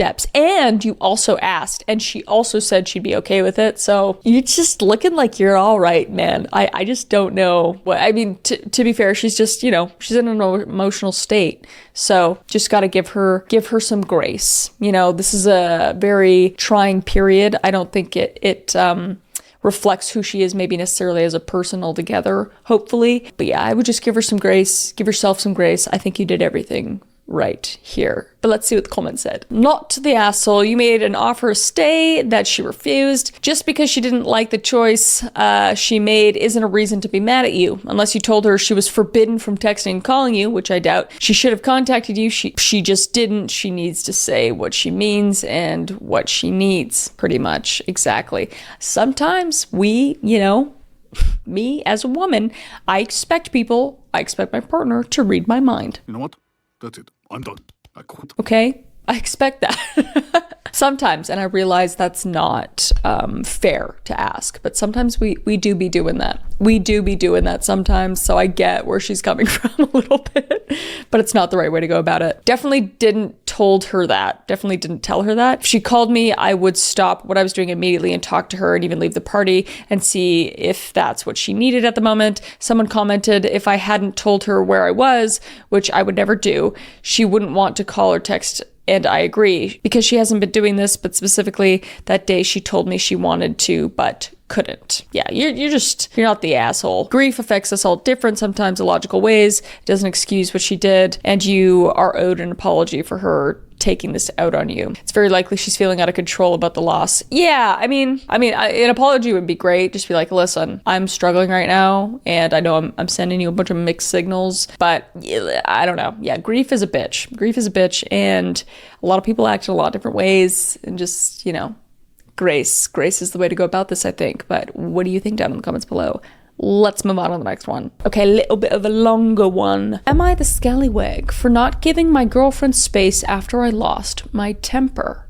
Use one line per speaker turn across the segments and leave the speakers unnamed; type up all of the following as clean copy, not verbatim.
steps. And you also asked, and she also said she'd be okay with it. So you're just looking like you're all right, man. I just don't know what, I mean, to be fair, she's just, she's in an emotional state. So just got to give her some grace. This is a very trying period. I don't think it reflects who she is maybe necessarily as a person altogether, hopefully. But yeah, I would just give her some grace, give yourself some grace. I think you did everything right here. But let's see what the comment said. Not the asshole. You made an offer to stay that she refused. Just because she didn't like the choice she made isn't a reason to be mad at you. Unless you told her she was forbidden from texting and calling you, which I doubt. She should have contacted you. She just didn't. She needs to say what she means and what she needs. Pretty much. Exactly. Sometimes we, me as a woman, I expect my partner to read my mind.
You know what? That's it. I'm done. I quit.
Okay? I expect that. Sometimes, and I realize that's not fair to ask, but sometimes we do be doing that. We do be doing that sometimes, so I get where she's coming from a little bit, but it's not the right way to go about it. Definitely didn't tell her that. If she called me, I would stop what I was doing immediately and talk to her and even leave the party and see if that's what she needed at the moment. Someone commented if I hadn't told her where I was, which I would never do, she wouldn't want to call or text. And I agree, because she hasn't been doing this, but specifically that day she told me she wanted to, but couldn't. Yeah, you're not the asshole. Grief affects us all different, sometimes in logical ways. It doesn't excuse what she did, and you are owed an apology for her taking this out on you. It's very likely she's feeling out of control about the loss. Yeah, I mean, an apology would be great. Just be like, listen, I'm struggling right now, and I know I'm sending you a bunch of mixed signals, but I don't know. Yeah, grief is a bitch. And a lot of people act in a lot of different ways, and just, grace is the way to go about this, I think. But what do you think down in the comments below? Let's move on to the next one. Okay, a little bit of a longer one. Am I the scallywag for not giving my girlfriend space after I lost my temper?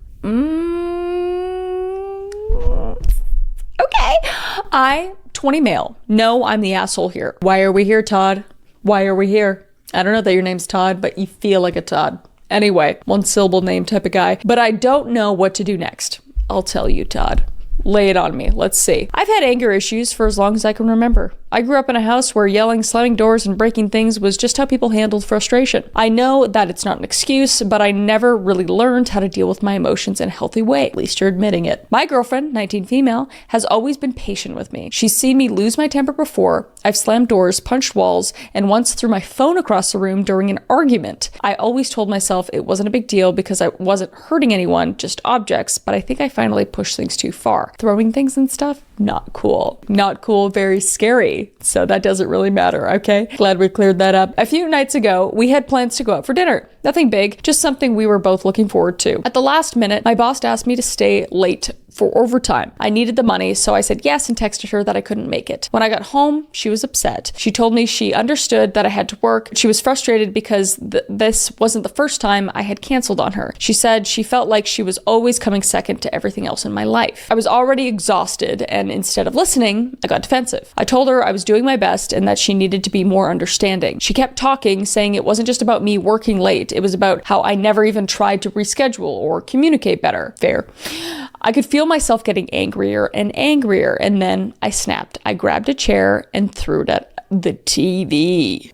Okay. 20 male. No, I'm the asshole here. Why are we here, Todd? Why are we here? I don't know that your name's Todd, but you feel like a Todd. Anyway, one syllable name type of guy. But I don't know what to do next. I'll tell you, Todd. Lay it on me. Let's see. I've had anger issues for as long as I can remember. I grew up in a house where yelling, slamming doors, and breaking things was just how people handled frustration. I know that it's not an excuse, but I never really learned how to deal with my emotions in a healthy way. At least you're admitting it. My girlfriend, 19 female, has always been patient with me. She's seen me lose my temper before. I've slammed doors, punched walls, and once threw my phone across the room during an argument. I always told myself it wasn't a big deal because I wasn't hurting anyone, just objects, but I think I finally pushed things too far. Throwing things and stuff, not cool. Not cool, very scary. So that doesn't really matter, okay? Glad we cleared that up. A few nights ago, we had plans to go out for dinner. Nothing big, just something we were both looking forward to. At the last minute, my boss asked me to stay late for overtime. I needed the money, so I said yes and texted her that I couldn't make it. When I got home, she was upset. She told me she understood that I had to work. She was frustrated because this wasn't the first time I had canceled on her. She said she felt like she was always coming second to everything else in my life. I was already exhausted, and instead of listening, I got defensive. I told her I was doing my best and that she needed to be more understanding. She kept talking, saying it wasn't just about me working late. It was about how I never even tried to reschedule or communicate better. Fair. I could feel myself getting angrier, and then I snapped. I grabbed a chair and threw it at the TV.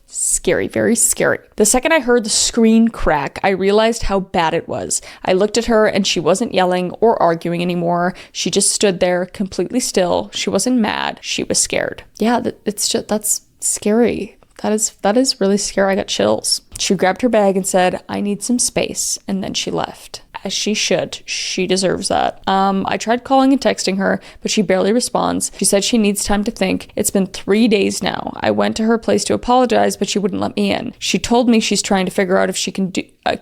Scary, very scary. The second I heard the screen crack, I realized how bad it was. I looked at her and she wasn't yelling or arguing anymore. She just stood there completely still. She wasn't mad. She was scared. Yeah, that's scary. That is really scary. I got chills. She grabbed her bag and said, I need some space. And then she left. As she should. She deserves that. I tried calling and texting her, but she barely responds. She said she needs time to think. It's been 3 days now. I went to her place to apologize, but she wouldn't let me in. She told me she's trying to figure out if she can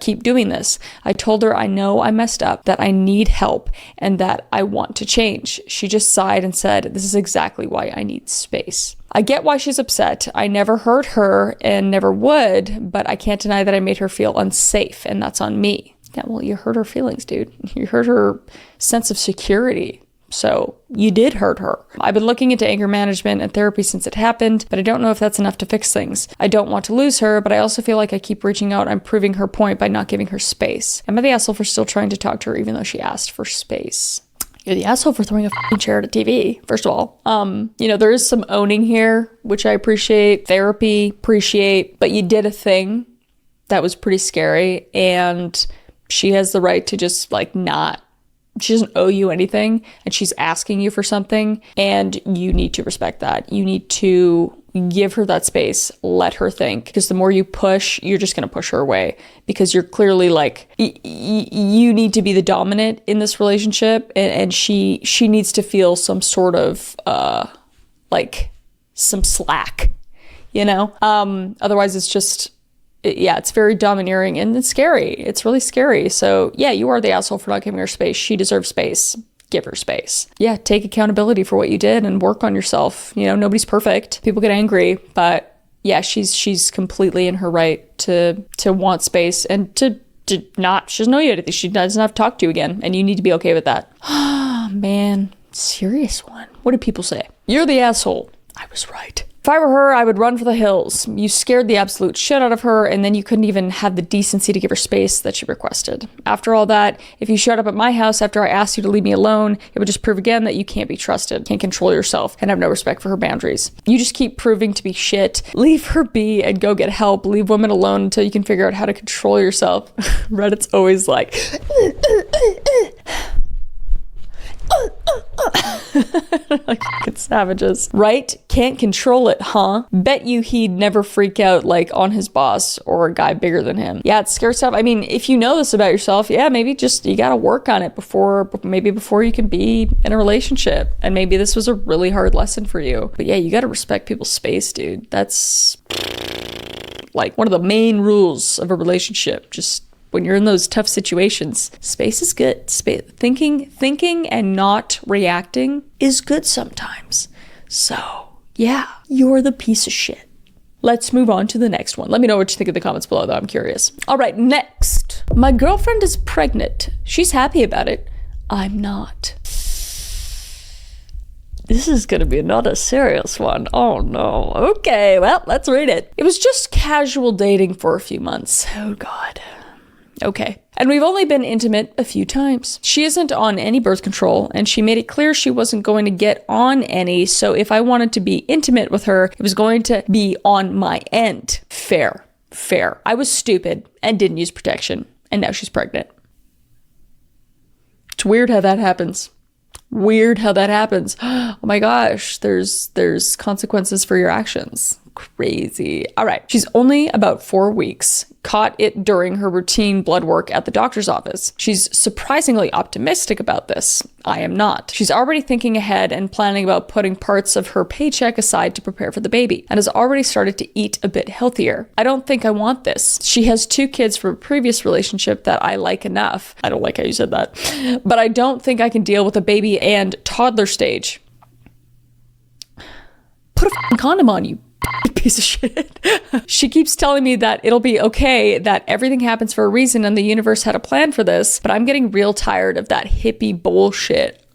keep doing this. I told her I know I messed up, that I need help, and that I want to change. She just sighed and said, this is exactly why I need space. I get why she's upset. I never hurt her and never would, but I can't deny that I made her feel unsafe, and that's on me. Yeah, well, you hurt her feelings, dude. You hurt her sense of security. So you did hurt her. I've been looking into anger management and therapy since it happened, but I don't know if that's enough to fix things. I don't want to lose her, but I also feel like I keep reaching out. I'm proving her point by not giving her space. Am I the asshole for still trying to talk to her even though she asked for space? You're the asshole for throwing a f***ing chair at a TV, first of all. There is some owning here, which I appreciate. Therapy, appreciate. But you did a thing that was pretty scary, and she has the right to just not. She doesn't owe you anything, and she's asking you for something, and you need to respect that. You need to give her that space, let her think, because the more you push, you're just going to push her away, because you're clearly you need to be the dominant in this relationship, and she needs to feel some sort of some slack, otherwise it's just it's very domineering and it's scary. It's really scary. So yeah, you are the asshole for not giving her space. She deserves space. Give her space. Yeah, take accountability for what you did and work on yourself. Nobody's perfect. People get angry, but yeah, she's completely in her right to want space and to not, she doesn't owe you anything. She doesn't have to talk to you again, and you need to be okay with that. Oh man, serious one. What do people say? You're the asshole. I was right. If I were her, I would run for the hills. You scared the absolute shit out of her, and then you couldn't even have the decency to give her space that she requested. After all that, if you showed up at my house after I asked you to leave me alone, it would just prove again that you can't be trusted, can't control yourself, and have no respect for her boundaries. You just keep proving to be shit. Leave her be and go get help. Leave women alone until you can figure out how to control yourself. Reddit's always like... like fucking savages. Right? Can't control it, huh? Bet you he'd never freak out on his boss or a guy bigger than him. Yeah, it's scary stuff. I mean, if you know this about yourself, yeah, maybe just you gotta work on it before you can be in a relationship. And maybe this was a really hard lesson for you. But yeah, you gotta respect people's space, dude. That's one of the main rules of a relationship. Just when you're in those tough situations, space is good. Thinking and not reacting is good sometimes. So, yeah, you're the piece of shit. Let's move on to the next one. Let me know what you think in the comments below, though. I'm curious. All right, next. My girlfriend is pregnant. She's happy about it. I'm not. This is going to be another serious one. Oh no. Okay, well, let's read it. It was just casual dating for a few months. Oh God. Okay. And we've only been intimate a few times. She isn't on any birth control, and she made it clear she wasn't going to get on any, so if I wanted to be intimate with her, it was going to be on my end. Fair. I was stupid and didn't use protection, and now she's pregnant. It's weird how that happens. Oh my gosh, there's consequences for your actions. Crazy. All right. She's only about 4 weeks. Caught it during her routine blood work at the doctor's office. She's surprisingly optimistic about this. I am not. She's already thinking ahead and planning about putting parts of her paycheck aside to prepare for the baby, and has already started to eat a bit healthier. I don't think I want this. She has 2 kids from a previous relationship that I like enough. I don't like how you said that. But I don't think I can deal with a baby and toddler stage. Put a f***ing condom on, you piece of shit. She keeps telling me that it'll be okay, that everything happens for a reason and the universe had a plan for this, but I'm getting real tired of that hippie bullshit.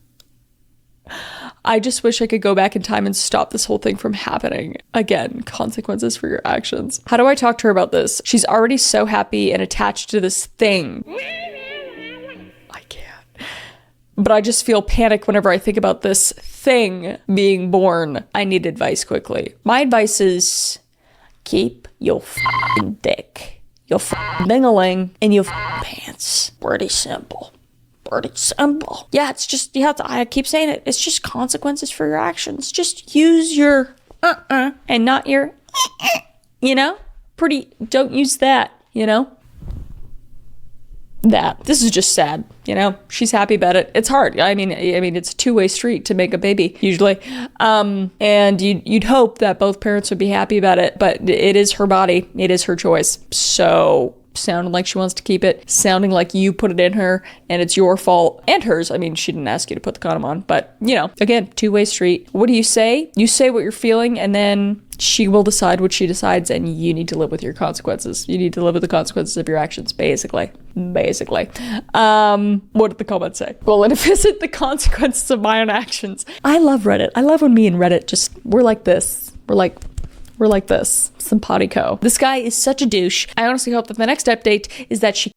I just wish I could go back in time and stop this whole thing from happening. Again, consequences for your actions. How do I talk to her about this? She's already so happy and attached to this thing. I can't. But I just feel panic whenever I think about this thing being born. I need advice quickly. My advice is keep your f***ing dick, your f***ing ding-a-ling, in your f***ing pants. Pretty simple. Yeah, it's just, I keep saying it, it's just consequences for your actions. Just use your and not your don't use that, that. This is just sad, she's happy about it. It's hard. I mean, it's a two-way street to make a baby usually. And you'd hope that both parents would be happy about it, but it is her body. It is her choice. So sounding like she wants to keep it, sounding like you put it in her and it's your fault and hers. I mean, she didn't ask you to put the condom on, but again, two-way street. What do you say? You say what you're feeling, and then she will decide what she decides, and you need to live with your consequences. You need to live with the consequences of your actions, basically. basically. What did the comment say? Well, and visit the consequences of my own actions. I love Reddit. I love when me and Reddit we're like this. We're like this. Simpatico. This guy is such a douche. I honestly hope that the next update is that she